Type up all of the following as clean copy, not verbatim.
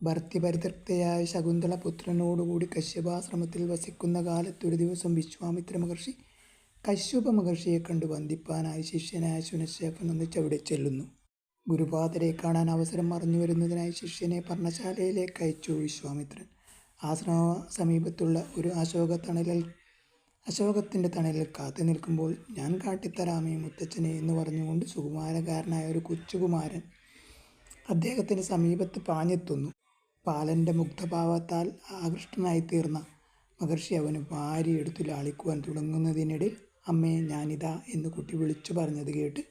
ഭർതൃപരിത്യക്തയായ ശകുന്തള പുത്രനോടുകൂടി കശ്യപാശ്രമത്തിൽ വസിക്കുന്ന കാലത്ത് ഒരു ദിവസം വിശ്വാമിത്ര മഹർഷി കശ്യപ മഹർഷിയെ കണ്ടു വന്ദിപ്പാനായി ശിഷ്യനായ ശുനശേഫൻ ഒന്നിച്ച് അവിടെ ചെല്ലുന്നു. ഗുരുപാദരെ കാണാൻ അവസരം അറിഞ്ഞു വരുന്നതിനായി ശിഷ്യനെ പർണശാലയിലേക്ക് അയച്ചു വിശ്വാമിത്രൻ. ആശ്രമ സമീപത്തുള്ള ഒരു അശോകത്തിൻ്റെ തണലിൽ കാത്തു നിൽക്കുമ്പോൾ, ഞാൻ കാട്ടിത്തരാമേ മുത്തച്ഛനെ എന്ന് പറഞ്ഞുകൊണ്ട് സുകുമാരകാരനായ ഒരു കൊച്ചുകുമാരൻ അദ്ദേഹത്തിൻ്റെ സമീപത്ത് പാഞ്ഞെത്തുന്നു. ബാലൻ്റെ മുഗ്ധഭാവത്താൽ ആകൃഷ്ടനായിത്തീർന്ന മഹർഷി അവന് വാരിയെടുത്തു ലാളിക്കുവാൻ തുടങ്ങുന്നതിനിടയിൽ, അമ്മേ ഞാനിതാ എന്ന് കുട്ടി വിളിച്ചു പറഞ്ഞത് കേട്ട്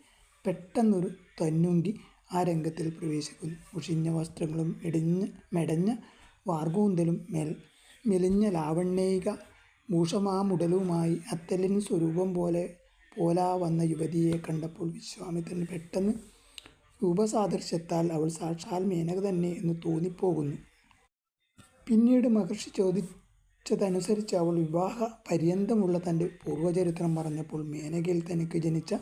പെട്ടെന്നൊരു തന്നുങ്കി ആ രംഗത്തിൽ പ്രവേശിക്കുന്നു. മുഷിഞ്ഞ വസ്ത്രങ്ങളും മെടഞ്ഞ വാർകൂന്തലും മെലിഞ്ഞ ലാവണ്യൈക ഭൂഷമാമുടലുമായി അത്തലിന് സ്വരൂപം പോലാ വന്ന യുവതിയെ കണ്ടപ്പോൾ വിശ്വാമിത്രന് പെട്ടെന്ന് രൂപസാദൃശ്യത്താൽ അവൾ സാക്ഷാൽ മേനക തന്നെ എന്ന് തോന്നിപ്പോകുന്നു. പിന്നീട് മഹർഷി ചോദിച്ചതനുസരിച്ച് അവൾ വിവാഹ പര്യന്തമുള്ള തൻ്റെ പൂർവ്വചരിത്രം പറഞ്ഞപ്പോൾ മേനകയിൽ തനിക്ക് ജനിച്ച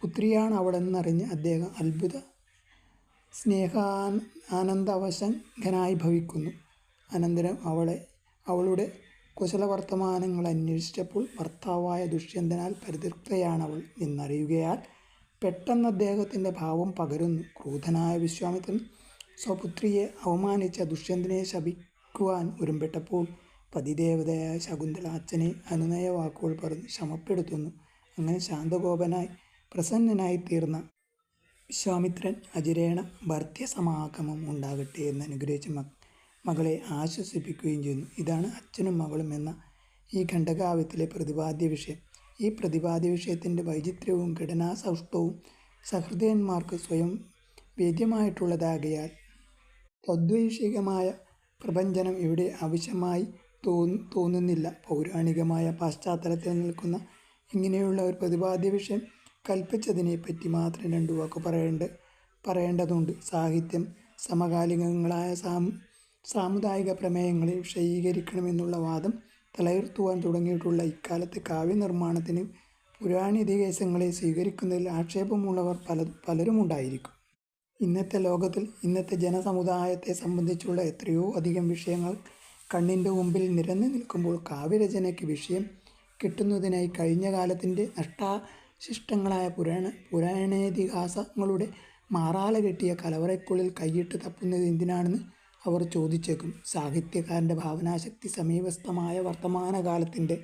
പുത്രിയാണ് അവളെന്നറിഞ്ഞ് അദ്ദേഹം അത്ഭുത ആനന്ദാവശങ്കനായി ഭവിക്കുന്നു. അനന്തരം അവളുടെ കുശലവർത്തമാനങ്ങൾ അന്വേഷിച്ചപ്പോൾ ഭർത്താവായ ദുഷ്യന്തനാൽ പരിത്യക്തയാണവൾ എന്നറിയുകയാൽ പെട്ടെന്ന് അദ്ദേഹത്തിൻ്റെ ഭാവം പകരുന്നു. ക്രൂധനായ വിശ്വാമിത്രൻ സ്വപുത്രിയെ അവമാനിച്ച ദുഷ്യന്തനെ ശപിക്കുവാൻ ഒരുമ്പെട്ടപ്പോൾ പതിദേവതയായ ശകുന്തള അച്ഛനെ അനുനയ വാക്കുകൾ പറഞ്ഞ് ശമപ്പെടുത്തുന്നു. അങ്ങനെ ശാന്തകോപനായി പ്രസന്നനായി തീർന്ന വിശ്വാമിത്രൻ അചിരേണ ഭർത്യസമാഗമം ഉണ്ടാകട്ടെ എന്ന് അനുഗ്രഹിച്ച് മകളെ ആശ്വസിപ്പിക്കുകയും ചെയ്യുന്നു. ഇതാണ് അച്ഛനും മകളും എന്ന ഈ ഖണ്ഡകാവ്യത്തിലെ പ്രതിപാദ്യ വിഷയം. ഈ പ്രതിപാദ്യ വിഷയത്തിൻ്റെ വൈചിത്ര്യവും ഘടനാസൗഷ്ഠവും സഹൃദയന്മാർക്ക് സ്വയം വേദ്യമായിട്ടുള്ളതാകയാൽ തദ്വൈഷികമായ പ്രപഞ്ചനം ഇവിടെ ആവശ്യമായി തോന്നുന്നില്ല. പൗരാണികമായ പശ്ചാത്തലത്തിൽ നിൽക്കുന്ന ഇങ്ങനെയുള്ള ഒരു പ്രതിപാദ്യ വിഷയം കൽപ്പിച്ചതിനെപ്പറ്റി മാത്രം രണ്ടു വാക്ക് പറയേണ്ടതുണ്ട്. സാഹിത്യം സമകാലികങ്ങളായ സാമുദായിക പ്രമേയങ്ങളെ വിഷയീകരിക്കണമെന്നുള്ള വാദം തലയുർത്തുവാൻ തുടങ്ങിയിട്ടുള്ള ഇക്കാലത്തെ കാവ്യനിർമ്മാണത്തിന് പുരാണേതിഹാസങ്ങളെ സ്വീകരിക്കുന്നതിൽ ആക്ഷേപമുള്ളവർ പലരുമുണ്ടായിരിക്കും. ഇന്നത്തെ ലോകത്തിൽ ഇന്നത്തെ ജനസമുദായത്തെ സംബന്ധിച്ചുള്ള എത്രയോ അധികം വിഷയങ്ങൾ കണ്ണിൻ്റെ മുമ്പിൽ നിരന്നു നിൽക്കുമ്പോൾ കാവ്യരചനയ്ക്ക് വിഷയം കിട്ടുന്നതിനായി കഴിഞ്ഞ കാലത്തിൻ്റെ നഷ്ടാശിഷ്ടങ്ങളായ പുരാണേതിഹാസങ്ങളുടെ മാറാല കെട്ടിയ കലവറയ്ക്കുള്ളിൽ കൈയിട്ട് തപ്പുന്നത് എന്തിനാണെന്ന് അവർ ചോദിച്ചേക്കും. സാഹിത്യകാരൻ്റെ ഭാവനാശക്തി സമീപസ്ഥമായ വർത്തമാനകാലത്തിൻ്റെ